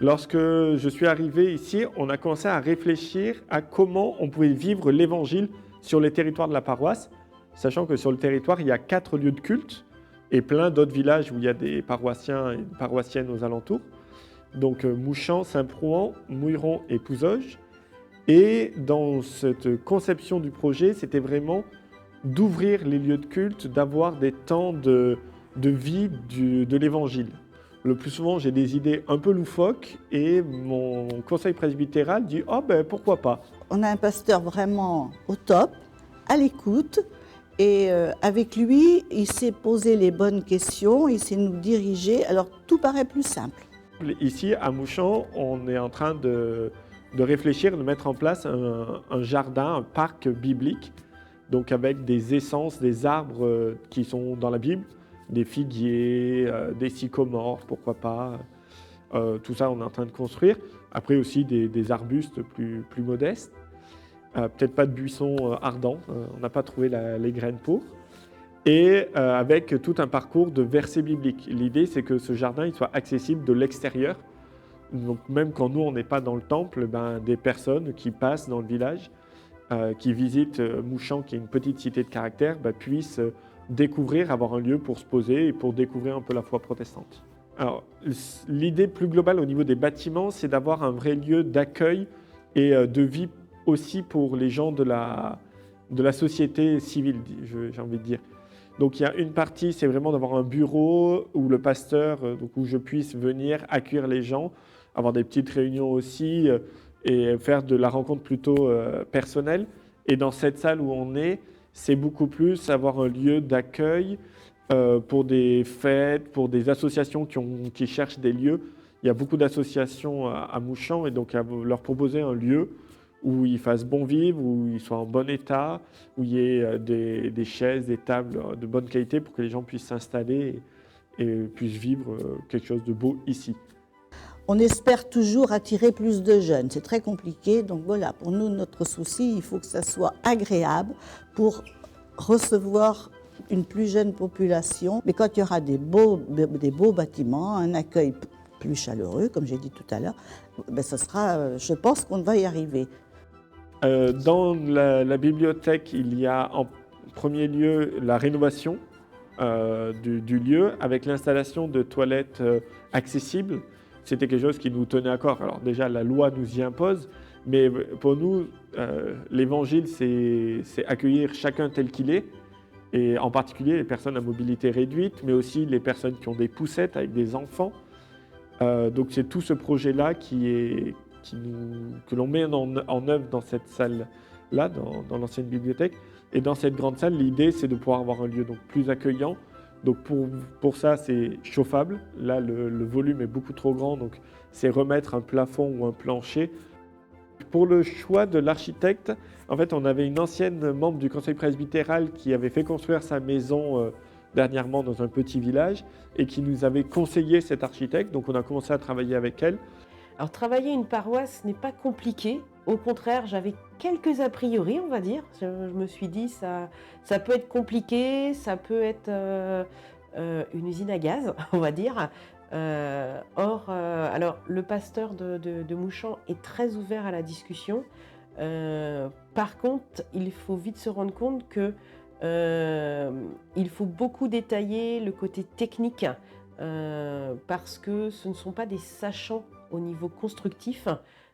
Lorsque je suis arrivé ici, on a commencé à réfléchir à comment on pouvait vivre l'évangile sur les territoires de la paroisse, sachant que sur le territoire, il y a 4 lieux de culte et plein d'autres villages où il y a des paroissiens et des paroissiennes aux alentours. Donc Mouchamps, Saint-Prouan, Mouilleron et Pouzauges. Et dans cette conception du projet, c'était vraiment d'ouvrir les lieux de culte, d'avoir des temps de vie de l'évangile. Le plus souvent, j'ai des idées un peu loufoques et mon conseil presbytéral dit « Oh ben pourquoi pas ?» On a un pasteur vraiment au top, à l'écoute, et avec lui, il sait poser les bonnes questions, il sait nous diriger, alors tout paraît plus simple. Ici, à Mouchamps, on est en train de réfléchir, de mettre en place un jardin, un parc biblique, donc avec des essences, des arbres qui sont dans la Bible, des figuiers, des sycomores, pourquoi pas. Tout ça, on est en train de construire. Après aussi des arbustes plus modestes. Peut-être pas de buissons ardents, on n'a pas trouvé les graines pour. Et avec tout un parcours de versets bibliques. L'idée, c'est que ce jardin il soit accessible de l'extérieur. Donc même quand nous, on n'est pas dans le temple, des personnes qui passent dans le village, qui visitent Mouchamps, qui est une petite cité de caractère, puissent découvrir, avoir un lieu pour se poser et pour découvrir un peu la foi protestante. Alors, l'idée plus globale au niveau des bâtiments, c'est d'avoir un vrai lieu d'accueil et de vie aussi pour les gens de la société civile, j'ai envie de dire. Donc il y a une partie, c'est vraiment d'avoir un bureau où le pasteur, donc où je puisse venir accueillir les gens, avoir des petites réunions aussi et faire de la rencontre plutôt personnelle. Et dans cette salle où on est, c'est beaucoup plus avoir un lieu d'accueil pour des fêtes, pour des associations qui cherchent des lieux. Il y a beaucoup d'associations à Mouchamps et donc à leur proposer un lieu où ils fassent bon vivre, où ils soient en bon état, où il y ait des chaises, des tables de bonne qualité pour que les gens puissent s'installer et puissent vivre quelque chose de beau ici. On espère toujours attirer plus de jeunes, c'est très compliqué, donc voilà, pour nous, notre souci, il faut que ça soit agréable pour recevoir une plus jeune population. Mais quand il y aura des beaux bâtiments, un accueil plus chaleureux, comme j'ai dit tout à l'heure, ça sera, je pense qu'on va y arriver. Dans la bibliothèque, il y a en premier lieu la rénovation du lieu avec l'installation de toilettes accessibles. C'était quelque chose qui nous tenait à cœur. Alors déjà, la loi nous y impose, mais pour nous, l'évangile, c'est accueillir chacun tel qu'il est, et en particulier les personnes à mobilité réduite, mais aussi les personnes qui ont des poussettes avec des enfants. Donc c'est tout ce projet-là que l'on met en œuvre dans cette salle-là, dans l'ancienne bibliothèque. Et dans cette grande salle, l'idée, c'est de pouvoir avoir un lieu donc, plus accueillant. Donc pour ça, c'est chauffable. Là, le volume est beaucoup trop grand, donc c'est remettre un plafond ou un plancher. Pour le choix de l'architecte, en fait, on avait une ancienne membre du conseil presbytéral qui avait fait construire sa maison dernièrement dans un petit village et qui nous avait conseillé cet architecte. Donc on a commencé à travailler avec elle. Alors travailler une paroisse n'est pas compliqué. Au contraire, j'avais quelques a priori, on va dire. Je me suis dit, ça peut être compliqué, ça peut être une usine à gaz, on va dire. Alors, le pasteur de Mouchamps est très ouvert à la discussion. Par contre, il faut vite se rendre compte que il faut beaucoup détailler le côté technique parce que ce ne sont pas des sachants au niveau constructif.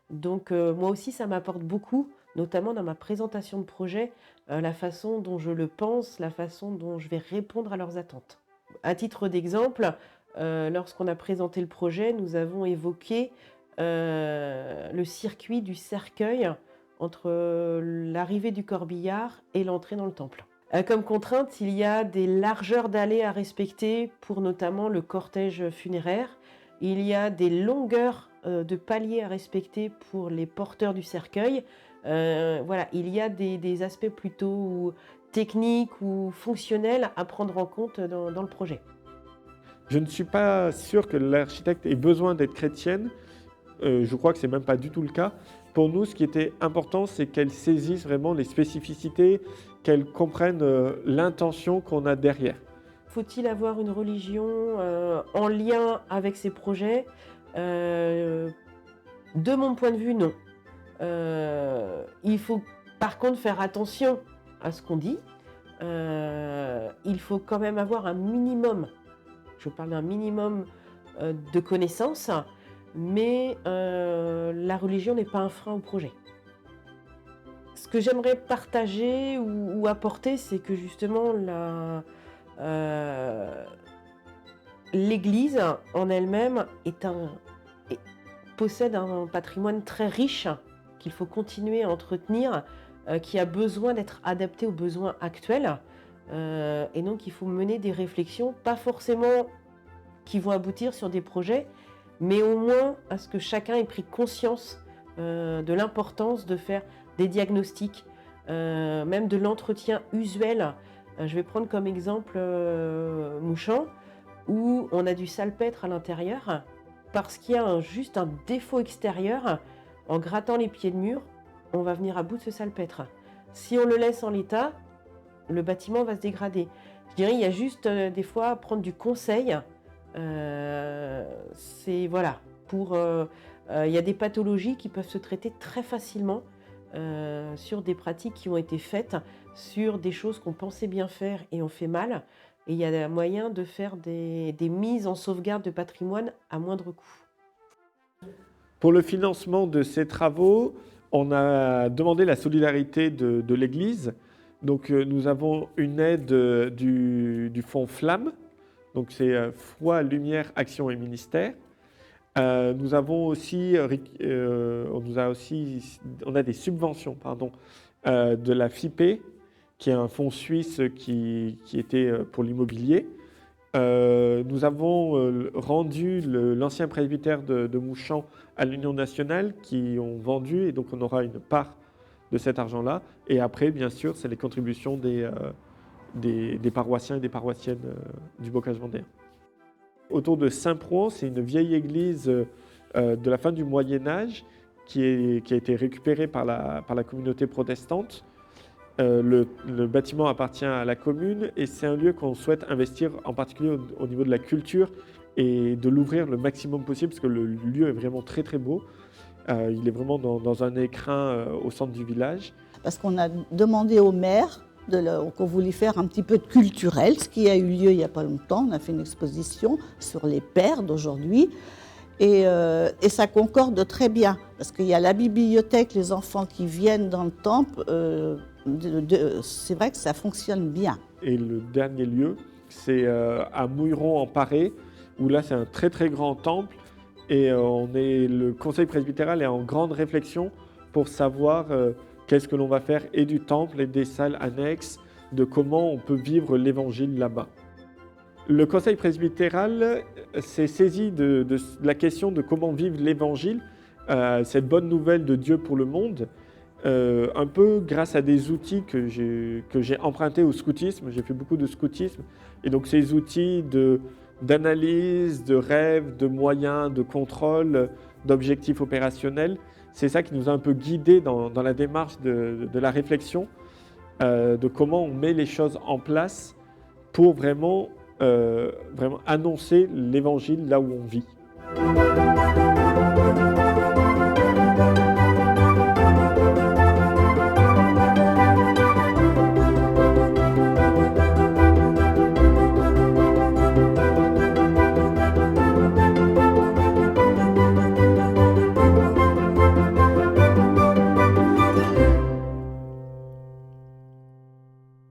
Donc moi aussi, ça m'apporte beaucoup, notamment dans ma présentation de projet, la façon dont je le pense, la façon dont je vais répondre à leurs attentes. À titre d'exemple, lorsqu'on a présenté le projet, nous avons évoqué le circuit du cercueil entre l'arrivée du corbillard et l'entrée dans le temple. Comme contrainte, il y a des largeurs d'allées à respecter pour notamment le cortège funéraire. Il y a des longueurs de paliers à respecter pour les porteurs du cercueil. Voilà, il y a des aspects plutôt techniques ou fonctionnels à prendre en compte dans le projet. Je ne suis pas sûr que l'architecte ait besoin d'être chrétienne. Je crois que ce n'est même pas du tout le cas. Pour nous, ce qui était important, c'est qu'elle saisisse vraiment les spécificités, qu'elle comprenne l'intention qu'on a derrière. Faut-il avoir une religion en lien avec ces projets ? De mon point de vue, non. Il faut par contre faire attention à ce qu'on dit. Il faut quand même avoir un minimum, je parle d'un minimum de connaissances, mais la religion n'est pas un frein au projet. Ce que j'aimerais partager ou apporter, c'est que justement l'Église en elle-même possède un patrimoine très riche qu'il faut continuer à entretenir, qui a besoin d'être adapté aux besoins actuels. Et donc il faut mener des réflexions, pas forcément qui vont aboutir sur des projets, mais au moins à ce que chacun ait pris conscience de l'importance de faire des diagnostics, même de l'entretien usuel. Je vais prendre comme exemple Mouchamp, où on a du salpêtre à l'intérieur, parce qu'il y a juste un défaut extérieur. En grattant les pieds de mur, on va venir à bout de ce salpêtre. Si on le laisse en l'état, le bâtiment va se dégrader. Je dirais, il y a juste des fois prendre du conseil. C'est voilà, il y a des pathologies qui peuvent se traiter très facilement sur des pratiques qui ont été faites, sur des choses qu'on pensait bien faire et on fait mal. Et il y a moyen de faire des mises en sauvegarde de patrimoine à moindre coût. Pour le financement de ces travaux, on a demandé la solidarité de l'Église. Donc, nous avons une aide du fonds Flamme. Donc, c'est Foi, Lumière, Action et Ministère. Nous avons aussi, on a des subventions, de la FIPE, qui est un fonds suisse qui était pour l'immobilier. Nous avons rendu l'ancien presbytère de Mouchamp à l'Union nationale qui ont vendu, et donc on aura une part de cet argent-là. Et après, bien sûr, c'est les contributions des paroissiens et des paroissiennes du Bocage vendéen. Autour de Saint-Proen, c'est une vieille église de la fin du Moyen-Âge qui a été récupérée par la communauté protestante. Le bâtiment appartient à la commune et c'est un lieu qu'on souhaite investir en particulier au niveau de la culture et de l'ouvrir le maximum possible parce que le lieu est vraiment très très beau. Il est vraiment dans un écrin au centre du village. Parce qu'on a demandé au maire qu'on voulait faire un petit peu de culturel, ce qui a eu lieu il n'y a pas longtemps. On a fait une exposition sur les pères d'aujourd'hui. Et ça concorde très bien, parce qu'il y a la bibliothèque, les enfants qui viennent dans le temple, c'est vrai que ça fonctionne bien. Et le dernier lieu, c'est à Mouilleron-en-Paré, où là c'est un très très grand temple, et le conseil presbytéral est en grande réflexion pour savoir qu'est-ce que l'on va faire et du temple et des salles annexes, de comment on peut vivre l'évangile là-bas. Le conseil presbytéral s'est saisi de la question de comment vivre l'évangile, cette bonne nouvelle de Dieu pour le monde, un peu grâce à des outils que j'ai empruntés au scoutisme. J'ai fait beaucoup de scoutisme. Et donc ces outils d'analyse, de rêve, de moyens, de contrôle, d'objectifs opérationnels, c'est ça qui nous a un peu guidés dans la démarche de la réflexion, de comment on met les choses en place pour vraiment annoncer l'évangile là où on vit.